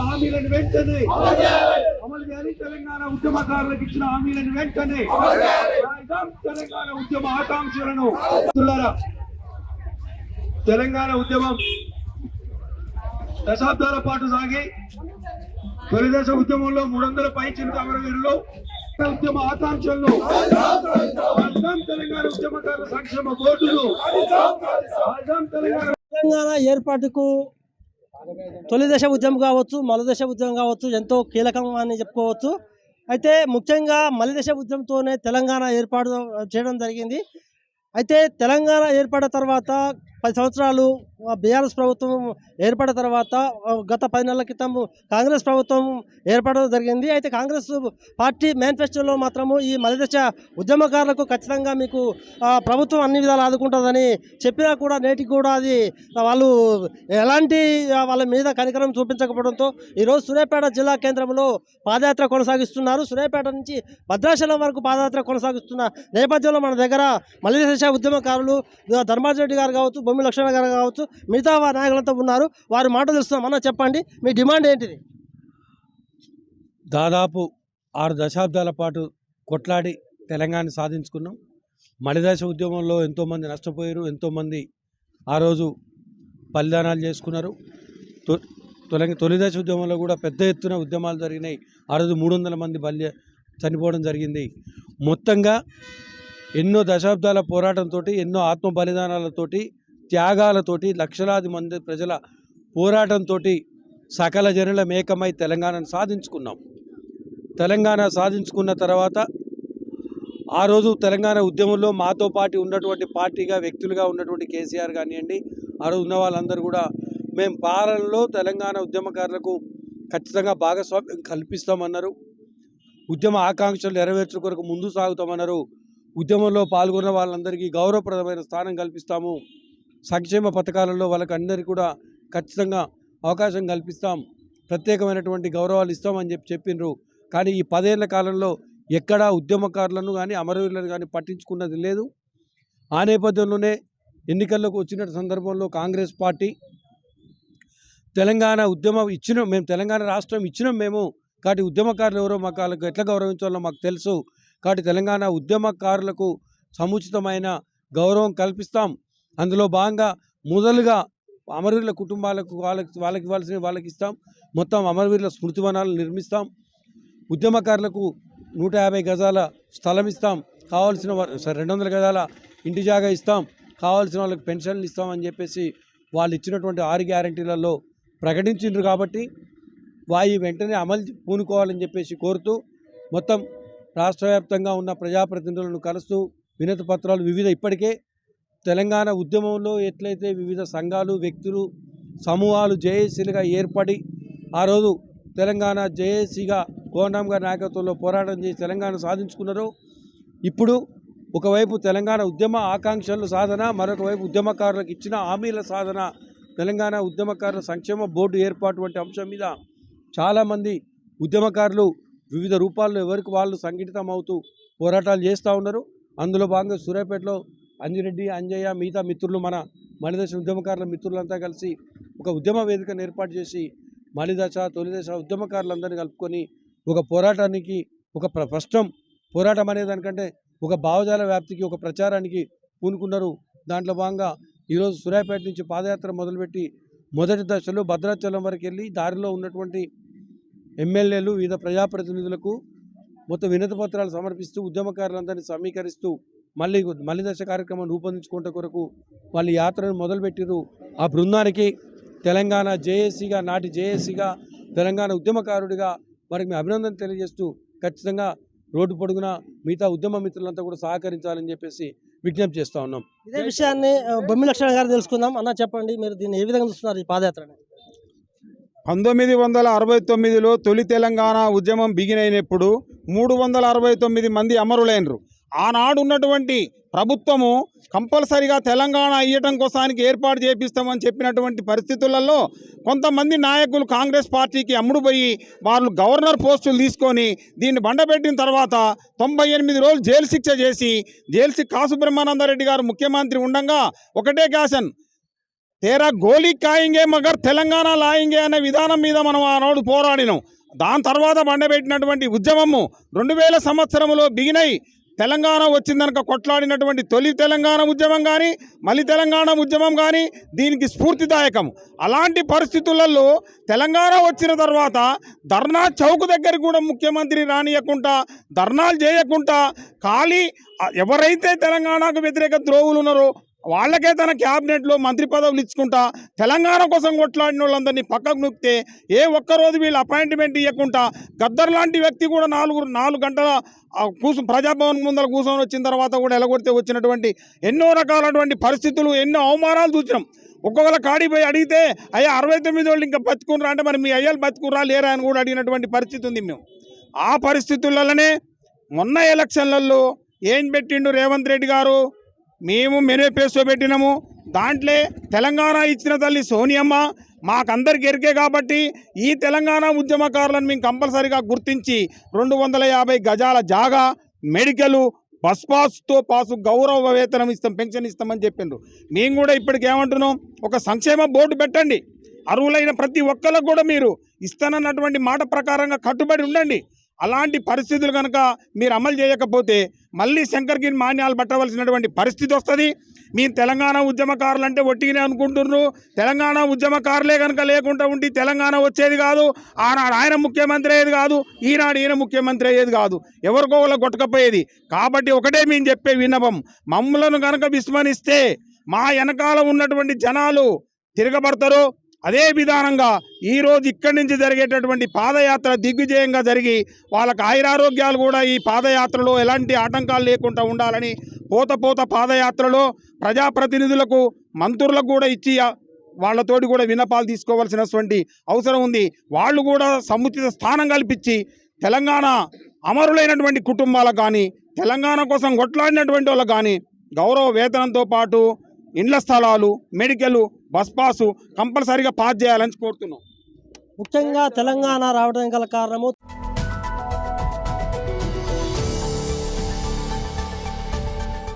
హామీలను వెంటనే అమలు చేయాలి. తెలంగాణ ఉద్యమకారులకు ఇచ్చిన హామీలను వెంటనే తెలంగాణ ఉద్యమ ఆకాంక్షలను. తెలంగాణ ఉద్యమం దశాబ్దాల పాటు సాగి తొలిదశ ఉద్యమంలో 300 పై చిలుక అమరవీరులు ఉద్యమ ఆకాంక్షలను తెలంగాణ ఉద్యమకారుల సంక్షేమ బోర్డులు తెలంగాణ ఏర్పాటుకు తొలిదశ ఉద్యమం కావచ్చు, మలిదశ ఉద్యమం కావచ్చు, ఎంతో కీలకం అని చెప్పుకోవచ్చు. అయితే ముఖ్యంగా మలిదశ ఉద్యమంతోనే తెలంగాణ ఏర్పాటు చేయడం జరిగింది. అయితే తెలంగాణ ఏర్పడిన తర్వాత 10 సంవత్సరాలు బీఆర్ఎస్ ప్రభుత్వం ఏర్పడిన తర్వాత గత 10 నెలల క్రితం కాంగ్రెస్ ప్రభుత్వం ఏర్పడడం జరిగింది. అయితే కాంగ్రెస్ పార్టీ మేనిఫెస్టోలో మాత్రము ఈ మలిదశ ఉద్యమకారులకు ఖచ్చితంగా మీకు ప్రభుత్వం అన్ని విధాలు ఆదుకుంటుందని చెప్పినా కూడా నేటికి కూడా అది వాళ్ళు ఎలాంటి వాళ్ళ మీద కనికరం చూపించకపోవడంతో ఈరోజు సూర్యాపేట జిల్లా కేంద్రంలో పాదయాత్ర కొనసాగిస్తున్నారు. సూర్యాపేట నుంచి భద్రాచలం వరకు పాదయాత్ర కొనసాగిస్తున్న నేపథ్యంలో మన దగ్గర మలిదశ ఉద్యమకారులు ధర్మారెడ్డి గారు కావచ్చు, బొమ్మి లక్ష్మణ గారు కావచ్చు, మిగతా నాయకులంతా ఉన్నారు. వారి మాట తెలుస్తున్నాం. అన్న చెప్పండి, మీ డిమాండ్ ఏంటిది? దాదాపు 6 దశాబ్దాల పాటు కొట్లాడి తెలంగాణ సాధించుకున్నాం. మలిదశ ఉద్యమంలో ఎంతోమంది నష్టపోయారు, ఎంతోమంది ఆ రోజు బలిదానాలు చేసుకున్నారు. తొలిదశ ఉద్యమంలో కూడా పెద్ద ఎత్తున ఉద్యమాలు జరిగినాయి. ఆ రోజు 300 మంది చనిపోవడం జరిగింది. మొత్తంగా ఎన్నో దశాబ్దాల పోరాటంతో, ఎన్నో ఆత్మ బలిదానాలతోటి, త్యాగాలతోటి, లక్షలాది మంది ప్రజల పోరాటంతో సకల జనుల మేకమై తెలంగాణను సాధించుకున్నాం. తెలంగాణ సాధించుకున్న తర్వాత ఆ రోజు తెలంగాణ ఉద్యమంలో మాతో పాటు ఉన్నటువంటి పార్టీగా వ్యక్తులుగా ఉన్నటువంటి కేసీఆర్ కానివ్వండి, ఆ రోజు ఉన్న వాళ్ళందరూ కూడా మేము పాలనలో తెలంగాణ ఉద్యమకారులకు ఖచ్చితంగా భాగస్వామ్యం కల్పిస్తామన్నారు. ఉద్యమ ఆకాంక్షలు నెరవేర్చే కొరకు ముందు సాగుతామన్నారు. ఉద్యమంలో పాల్గొన్న వాళ్ళందరికీ గౌరవప్రదమైన స్థానం కల్పిస్తాము. సంక్షేమ పథకాలలో వాళ్ళకి అందరికీ కూడా ఖచ్చితంగా అవకాశం కల్పిస్తాం, ప్రత్యేకమైనటువంటి గౌరవాలు ఇస్తామని చెప్పిండ్రు. కానీ ఈ 10 ఏళ్ల కాలంలో ఎక్కడా ఉద్యమకారులను కానీ అమరవీరులను కానీ పట్టించుకున్నది లేదు. ఆ నేపథ్యంలోనే ఎన్నికల్లోకి వచ్చిన సందర్భంలో కాంగ్రెస్ పార్టీ తెలంగాణ ఉద్యమం ఇచ్చినాం, మేము తెలంగాణ రాష్ట్రం ఇచ్చినాం మేము, కాబట్టి ఉద్యమకారులు ఎవరో మాకు వాళ్ళకు ఎట్లా గౌరవించాలో మాకు తెలుసు, కాబట్టి తెలంగాణ ఉద్యమకారులకు సముచితమైన గౌరవం కల్పిస్తాం. అందులో భాగంగా మొదలుగా అమరవీరుల కుటుంబాలకు వాళ్ళకి ఇవ్వాల్సిన వాళ్ళకి ఇస్తాం. మొత్తం అమరవీరుల స్మృతివనాలు నిర్మిస్తాం. ఉద్యమకారులకు 150 గజాల స్థలం ఇస్తాం, కావాల్సిన 200 గజాల ఇంటి జాగా ఇస్తాం, కావాల్సిన వాళ్ళకి పెన్షన్లు ఇస్తామని చెప్పేసి వాళ్ళు ఇచ్చినటువంటి 6 గ్యారంటీలలో ప్రకటించిండ్రు. కాబట్టి వాయి వెంటనే అమలు పూనుకోవాలని చెప్పేసి కోరుతూ మొత్తం రాష్ట్ర వ్యాప్తంగా ఉన్న ప్రజాప్రతినిధులను కలుస్తూ వినతి పత్రాలు ఇప్పటికే తెలంగాణ ఉద్యమంలో ఎట్లయితే వివిధ సంఘాలు, వ్యక్తులు, సమూహాలు జేఏసీలుగా ఏర్పడి ఆ రోజు తెలంగాణ జేఏసీగా కోదండరాం గారి నాయకత్వంలో పోరాటం చేసి తెలంగాణ సాధించుకున్నారో, ఇప్పుడు ఒకవైపు తెలంగాణ ఉద్యమ ఆకాంక్షల సాధన, మరొక వైపు ఉద్యమకారులకు ఇచ్చిన హామీల సాధన, తెలంగాణ ఉద్యమకారుల సంక్షేమ బోర్డు ఏర్పాటు వంటి అంశం మీద చాలామంది ఉద్యమకారులు వివిధ రూపాల్లో ఎవరికి వాళ్ళు సంఘటితం అవుతూ పోరాటాలు చేస్తూ ఉన్నారు. అందులో భాగంగా సూర్యాపేటలో అంజిరెడ్డి, అంజయ్య, మిగతా మిత్రులు, మన మలిదశ ఉద్యమకారుల మిత్రులంతా కలిసి ఒక ఉద్యమ వేదికను ఏర్పాటు చేసి మలిదశ, తొలిదశ ఉద్యమకారులందరినీ కలుపుకొని ఒక పోరాటానికి, ఒక ప్రశ్నం పోరాటం అనేదానికంటే ఒక భావజాల వ్యాప్తికి, ఒక ప్రచారానికి పూనుకున్నారు. దాంట్లో భాగంగా ఈరోజు సూర్యాపేట నుంచి పాదయాత్ర మొదలుపెట్టి మొదటి దశలో భద్రాచలం వరకు వెళ్ళి దారిలో ఉన్నటువంటి ఎమ్మెల్యేలు, వివిధ ప్రజాప్రతినిధులకు మొత్తం వినతి పత్రాలు సమర్పిస్తూ ఉద్యమకారులందరినీ సమీకరిస్తూ మలిదశ కార్యక్రమం రూపొందించుకుంటే కొరకు వాళ్ళు యాత్రను మొదలుపెట్టిరు. ఆ బృందానికి తెలంగాణ జేఏసీగా, నాటి జేఏసీగా, తెలంగాణ ఉద్యమకారుడిగా వారికి అభినందన తెలియజేస్తూ ఖచ్చితంగా రోడ్డు పొడుగున మిగతా ఉద్యమ మిత్రులంతా కూడా సహకరించాలని చెప్పేసి విజ్ఞప్తి చేస్తూ ఉన్నాం. ఇదే విషయాన్ని బొమ్మి లక్ష్మణ గారు తెలుసుకుందాం. అన్న చెప్పండి, మీరు దీన్ని ఏ విధంగా చూస్తున్నారు ఈ పాదయాత్రని? 1969లో తొలి తెలంగాణ ఉద్యమం బిగినైనప్పుడు 369 మంది అమరులైనరు. ఆనాడు ఉన్నటువంటి ప్రభుత్వము కంపల్సరిగా తెలంగాణ ఇయ్యటం కోసానికి ఏర్పాటు చేపిస్తామని చెప్పినటువంటి పరిస్థితులలో కొంతమంది నాయకులు కాంగ్రెస్ పార్టీకి అమ్ముడుపోయి వాళ్ళు గవర్నర్ పోస్టులు తీసుకొని దీన్ని బండబెట్టిన తర్వాత 98 రోజులు జైలు శిక్ష చేసి కాసు బ్రహ్మానందరెడ్డి గారు ముఖ్యమంత్రి ఉండగా ఒకటే క్యాషన్ తేరా గోలీ కాయింగే మగర్ తెలంగాణ లాయింగే అనే విధానం మీద మనం ఆనాడు పోరాడినాం. దాని తర్వాత బండబెట్టినటువంటి ఉద్యమము 2000 సంవత్సరంలో బిగినై తెలంగాణ వచ్చిందనక కొట్లాడినటువంటి తొలి తెలంగాణ ఉద్యమం కానీ మళ్ళీ తెలంగాణ ఉద్యమం కానీ దీనికి స్ఫూర్తిదాయకం. అలాంటి పరిస్థితులలో తెలంగాణ వచ్చిన తర్వాత ధర్నా చౌక్ దగ్గర కూడా ముఖ్యమంత్రి రానియకుండా ధర్నాలు చేయకుండా ఖాళీ ఎవరైతే తెలంగాణకు వ్యతిరేక ద్రోవులు ఉన్నారో వాళ్ళకే తన క్యాబినెట్లో మంత్రి పదవులు ఇచ్చుకుంటా తెలంగాణ కోసం కొట్లాడిన వాళ్ళందరినీ పక్కకు నొక్కితే ఏ ఒక్కరోజు వీళ్ళు అపాయింట్మెంట్ ఇవ్వకుండా గద్దర్ లాంటి వ్యక్తి కూడా 4 గంటల ప్రజాభవన్ ముందర కూర్చొని వచ్చిన తర్వాత కూడా ఎలగొడితే వచ్చినటువంటి ఎన్నో రకాలటువంటి పరిస్థితులు, ఎన్నో అవమానాలు చూసినాం. ఒక్కొక్కరు కాడిపోయి అడిగితే అయ్యా 69 వాళ్ళు ఇంకా బతుకున్నారా అంటే మరి మీ అయ్యాలు బతుకురా లేరా అని కూడా అడిగినటువంటి పరిస్థితి ఉంది. మేము ఆ పరిస్థితులలోనే మొన్న ఎలక్షన్లలో ఏం పెట్టిండు రేవంత్ రెడ్డి గారు, మేము మేనిఫెస్టో పెట్టినాము. దాంట్లో తెలంగాణ ఇచ్చిన తల్లి సోనియమ్మ మాకందరికి ఎరికే కాబట్టి ఈ తెలంగాణ ఉద్యమకారులను మేము కంపల్సరీగా గుర్తించి 250 గజాల జాగా, మెడికల్, బస్ పాస్తో పాసు గౌరవ వేతనం ఇస్తాం, పెన్షన్ ఇస్తామని చెప్పిండ్రు. మేము కూడా ఇప్పటికి ఏమంటున్నాం, ఒక సంక్షేమ బోర్డు పెట్టండి, అర్హులైన ప్రతి ఒక్కరికి కూడా మీరు ఇస్తానన్నటువంటి మాట ప్రకారంగా కట్టుబడి ఉండండి. అలాంటి పరిస్థితులు కనుక మీరు అమలు చేయకపోతే మళ్ళీ శంకర్గిరి మాన్యాలు పట్టవలసినటువంటి పరిస్థితి వస్తుంది. మీ తెలంగాణ ఉద్యమకారులు అంటే ఒట్టిగానే అనుకుంటున్నారు. తెలంగాణ ఉద్యమకారులే కనుక లేకుండా ఉండి తెలంగాణ వచ్చేది కాదు. ఆనాడు ఆయన ముఖ్యమంత్రి అయ్యేది కాదు, ఈనాడు ఈయన ముఖ్యమంత్రి అయ్యేది కాదు, ఎవరికో వాళ్ళ కొట్టకపోయేది. కాబట్టి ఒకటే మేము చెప్పే విన్నపం, మమ్మలను కనుక విస్మరిస్తే మా వెనకాల ఉన్నటువంటి జనాలు తిరగబడతారు. అదే విధానంగా ఈరోజు ఇక్కడి నుంచి జరిగేటటువంటి పాదయాత్ర దిగ్విజయంగా జరిగి వాళ్ళకి ఆయురారోగ్యాలు కూడా ఈ పాదయాత్రలో ఎలాంటి ఆటంకాలు లేకుండా ఉండాలని పోత పాదయాత్రలో ప్రజాప్రతినిధులకు, మంత్రులకు కూడా ఇచ్చి వాళ్ళతోటి కూడా విన్నపాలు తీసుకోవాల్సినటువంటి అవసరం ఉంది. వాళ్ళు కూడా సముచిత స్థానం కల్పించి తెలంగాణ అమరులైనటువంటి కుటుంబాలకు కానీ తెలంగాణ కోసం కొట్లాడినటువంటి వాళ్ళకు కానీ గౌరవ వేతనంతో పాటు ఇండ్ల స్థలాలు, మెడికల్, బస్ పాసు కంపల్సరీగా పాస్ చేయాలని కోరుతున్నాం. ముఖ్యంగా తెలంగాణ రావడానికి గల కారణము